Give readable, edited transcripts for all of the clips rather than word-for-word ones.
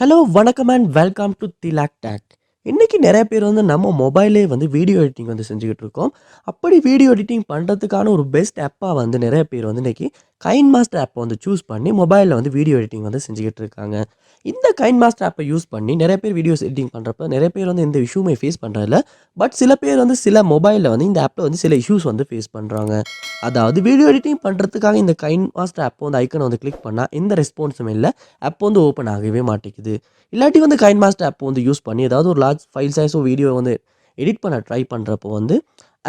Hello வணக்கம் and welcome to Thilak Tech. இன்னைக்கு நிறைய பேர் நம்ம மொபைலே வீடியோ எடிட்டிங் செஞ்சுக்கிட்டு இருக்கோம். அப்படி வீடியோ எடிட்டிங் பண்ணுறதுக்கான ஒரு பெஸ்ட் ஆப்பாக நிறைய பேர் இன்னைக்கு KineMaster ஆப் சூஸ் பண்ணி மொபைலில் வீடியோ எடிட்டிங் செஞ்சுக்கிட்டு இருக்காங்க. இந்த KineMaster ஆப்பை யூஸ் பண்ணி நிறைய பேர் வீடியோஸ் எடிட்டிங் பண்ணுறப்ப நிறைய பேர் இந்த இஷ்யூமே ஃபேஸ் பண்ணுறதில்ல. பட் சில பேர் சில மொபைலில் இந்த ஆப்பில் சில இஷ்யூஸ் ஃபேஸ் பண்ணுறாங்க. அதாவது வீடியோ எடிட்டிங் பண்ணுறதுக்காக இந்த KineMaster ஆப் ஐக்கனை கிளிக் பண்ணால் எந்த ரெஸ்பான்ஸும் இல்லை. ஆப் ஓப்பன் ஆகவே மாட்டேங்குது. இல்லாட்டி KineMaster ஆப் யூஸ் பண்ணி ஏதாவது ஒரு லார்ஜ் ஃபைல் சைஸோ வீடியோ எடிட் பண்ண ட்ரை பண்ணுறப்போ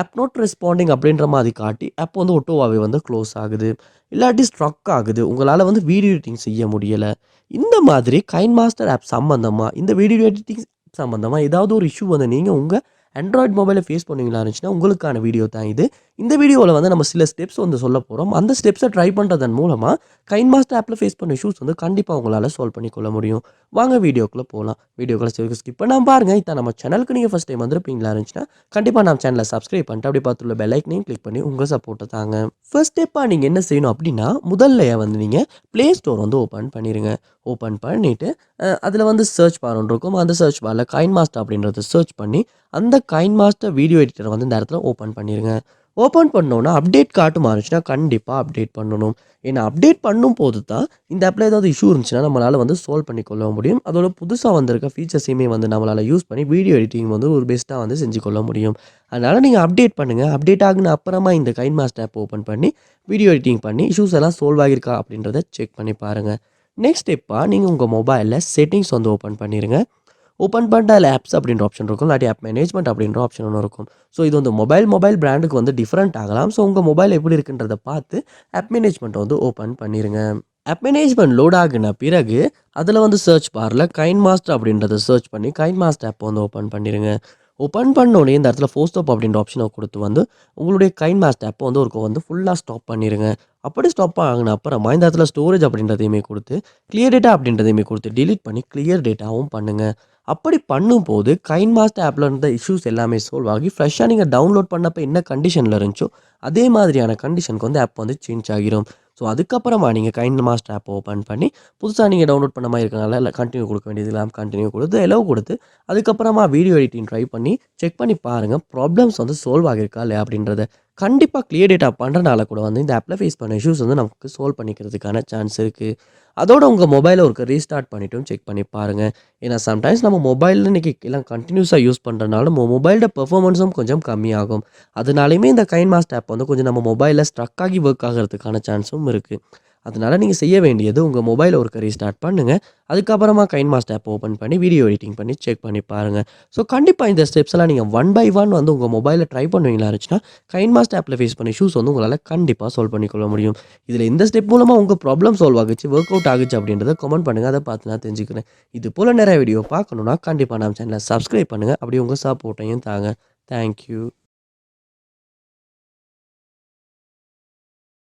ஆப் நாட் ரெஸ்பாண்டிங் அப்படின்ற மாதிரி காட்டி ஆப் ஒட்டோவாகவே க்ளோஸ் ஆகுது. இல்லாட்டி ஸ்ட்ரக் ஆகுது. உங்களால் வீடியோ எடிட்டிங் செய்ய முடியலை. இந்த மாதிரி KineMaster ஆப் சம்மந்தமாக இந்த வீடியோ எடிட்டிங் சம்மந்தமாக ஏதாவது ஒரு இஷ்யூ நீங்கள் உங்கள் ஆண்ட்ராய்டு மொபைலை ஃபேஸ் பண்ணுவீங்களா இருந்துச்சுன்னா உங்களுக்கான வீடியோ தான் இது. இந்த வீடியோவில் நம்ம சில ஸ்டெப்ஸ் சொல்ல போகிறோம். அந்த ஸ்டெப்ஸை ட்ரை பண்ணுறதன் மூலமாக KineMaster ஆப்பில் ஃபேஸ் பண்ண இஷ்யூஸ் கண்டிப்பாக உங்களால் சால்வ் பண்ணிக்கொள்ள முடியும். வாங்க வீடியோக்குள்ளே போகலாம். வீடியோக்குள்ளே ஸ்கிப் பண்ணாமல் பாருங்கள். இதான் நம்ம சேனலுக்கு நீங்கள் ஃபஸ்ட் டைம் வந்திருப்பீங்களா இருந்துச்சுன்னா கண்டிப்பாக நம்ம சேனலை சப்ஸ்கிரைப் பண்ணிட்டு அப்படி பார்த்துள்ள பெல் ஐக்கனையும் கிளிக் பண்ணி உங்கள் சப்போர்ட்டை தாங்க. ஃபர்ஸ்ட் ஸ்டெப்பாக நீங்கள் என்ன செய்யணும் அப்படின்னா முதல்ல நீங்கள் ப்ளே ஸ்டோர் ஓப்பன் பண்ணிடுங்க. ஓப்பன் பண்ணிவிட்டு அதில் சர்ச் பார் ஒன்று இருக்கும். அந்த சர்ச் பாரில் KineMaster அப்படின்றத சர்ச் பண்ணி அந்த KineMaster வீடியோ எடிட்டரை இந்த இடத்துல ஓப்பன் பண்ணிடுங்க. ஓப்பன் பண்ணோன்னா அப்டேட் காட்டும் இருந்துச்சுன்னா கண்டிப்பாக அப்டேட் பண்ணணும். ஏன்னா அப்டேட் பண்ணும் போது தான் இந்த ஆப்பில் ஏதாவது இஷ்யூ இருந்துச்சுன்னா நம்மளால் சால்வ் பண்ணிக்கொள்ள முடியும். அதோட புதுசாக வந்திருக்க ஃபீச்சர்ஸையுமே நம்மளால் யூஸ் பண்ணி வீடியோ எடிட்டிங் ஒரு பெஸ்ட்டாக செஞ்சு கொள்ள முடியும். அதனால் நீங்கள் அப்டேட் பண்ணுங்கள். அப்டேட் ஆகுன அப்புறமா இந்த KineMaster ஆப் ஓப்பன் பண்ணி வீடியோ எடிட்டிங் பண்ணி இஷ்யூஸ் எல்லாம் சால்வ் ஆகியிருக்கா அப்படின்றத செக் பண்ணி பாருங்கள். நெக்ஸ்ட் ஸ்டெப்பாக நீங்கள் உங்கள் மொபைலில் செட்டிங்ஸ் ஓப்பன் பண்ணிடுங்க. ஓப்பன் பண்ணிட்டு அதில் ஆப்ஸ் அப்படின்ற ஆப்ஷன் இருக்கும். இல்லாட்டி ஆப் மேனேஜ்மெண்ட் அப்படின்ற ஆப்ஷன் ஒன்று இருக்கும். ஸோ இது மொபைல் பிராண்டுக்கு டிஃப்ரெண்ட் ஆகலாம். ஸோ உங்கள் மொபைல் எப்படி இருக்குன்றதை பார்த்து ஆப் மேனேஜ்மெண்ட் ஓப்பன் பண்ணிடுங்க. ஆப் மேனேஜ்மெண்ட் லோட் ஆகின பிறகு அதில் சர்ச் பாரில் KineMaster அப்படின்றத சர்ச் பண்ணி KineMaster ஆப் ஓப்பன் பண்ணிடுங்க. ஓப்பன் பண்ணோடனே இந்த இடத்துல ஃபோர் ஸ்டாப் அப்படின்ற ஆப்ஷனை கொடுத்து உங்களுடைய KineMaster ஆப்பை ஒரு ஃபுல்லாக ஸ்டாப் பண்ணிடுங்க. அப்படி ஸ்டாப் ஆகின அப்புறமா இந்த இடத்துல ஸ்டோரேஜ் அப்படின்றதையுமே கொடுத்து கிளியர் டேட்டா அப்படின்றதையுமே கொடுத்து டிலீட் பண்ணி கிளியர் டேட்டாவும் பண்ணுங்கள். அப்படி பண்ணும்போது KineMaster ஆப்பில் இருந்த இஷ்யூஸ் எல்லாமே சால்வ் ஆகி ஃப்ரெஷ்ஷாக நீங்கள் டவுன்லோட் பண்ணப்போ என்ன கண்டிஷனில் இருந்துச்சோ அதே மாதிரியான கண்டிஷனுக்கு ஆப் சேஞ்ச் ஆகிரும். ஸோ அதுக்கப்புறமா நீங்கள் KineMaster ஆப் ஓப்பன் பண்ணி புதுசாக நீங்கள் டவுன்லோட் பண்ண மாதிரி இருக்கனால இல்லை கண்டினியூ கொடுக்க வேண்டியது இல்லாமல் கண்டினியூ கொடுத்து எலோவ் கொடுத்து அதுக்கப்புறமா வீடியோ எடிட்டிங் ட்ரை பண்ணி செக் பண்ணி பாருங்கள் ப்ராப்ளம்ஸ் சால்வ் ஆகியிருக்கா இல்லையா அப்படின்றத. கண்டிப்பாக கிளியர் டேட்டா பண்ணுறனால கூட இந்த ஆப்பில் ஃபேஸ் பண்ண இஷ்யூஸ் நமக்கு சால்வ் பண்ணிக்கிறதுக்கான சான்ஸ் இருக்குது. அதோட உங்கள் மொபைலை ஒரு ரீஸ்டார்ட் பண்ணிவிட்டும் செக் பண்ணி பாருங்கள். ஏன்னா சம்டைம்ஸ் நம்ம மொபைலில் இன்றைக்கி எல்லாம் கண்டினியூஸாக யூஸ் பண்ணுறதுனால நம்ம மொபைலோட பெர்ஃபார்மன்ஸும் கொஞ்சம் கம்மியாகும். அதனாலையுமே இந்த KineMaster ஆப் கொஞ்சம் நம்ம மொபைலில் ஸ்ட்ரக் ஆகி ஒர்க் ஆகிறதுக்கான சான்ஸும் இருக்குது. அதனால் நீங்கள் செய்ய வேண்டியது உங்கள் மொபைலை ஒரு ரீஸ்டார்ட் பண்ணுங்கள். அதுக்கப்புறமா KineMaster ஆப் ஓப்பன் பண்ணி வீடியோ எடிட்டிங் பண்ணி செக் பண்ணி பாருங்கள். ஸோ கண்டிப்பாக இந்த ஸ்டெப்ஸ் எல்லாம் நீங்கள் ஒன் பை ஒன் உங்கள் மொபைலில் ட்ரை பண்ணுவீங்களா இருந்துச்சுன்னா KineMaster ஆப்பில் ஃபேஸ் பண்ண இஷ்யூஸ் உங்களால் கண்டிப்பாக சால்வ் பண்ணிக்கொள்ள முடியும். இதில் இந்த ஸ்டெப் மூலமாக உங்கள் ப்ராப்ளம் சால்வ் ஆகிச்சு ஒர்க் அவுட் ஆகிச்சு அப்படின்றத கமெண்ட் பண்ணுங்கள். அதை பார்த்து நான் தெரிஞ்சுக்கிறேன். இது போல் நிறைய வீடியோ பார்க்கணுன்னா கண்டிப்பாக நம்ம சேனலை சப்ஸ்கிரைப் பண்ணுங்கள். அப்படி உங்கள் சப்போர்ட்டையும் தாங்க. தேங்க்யூ.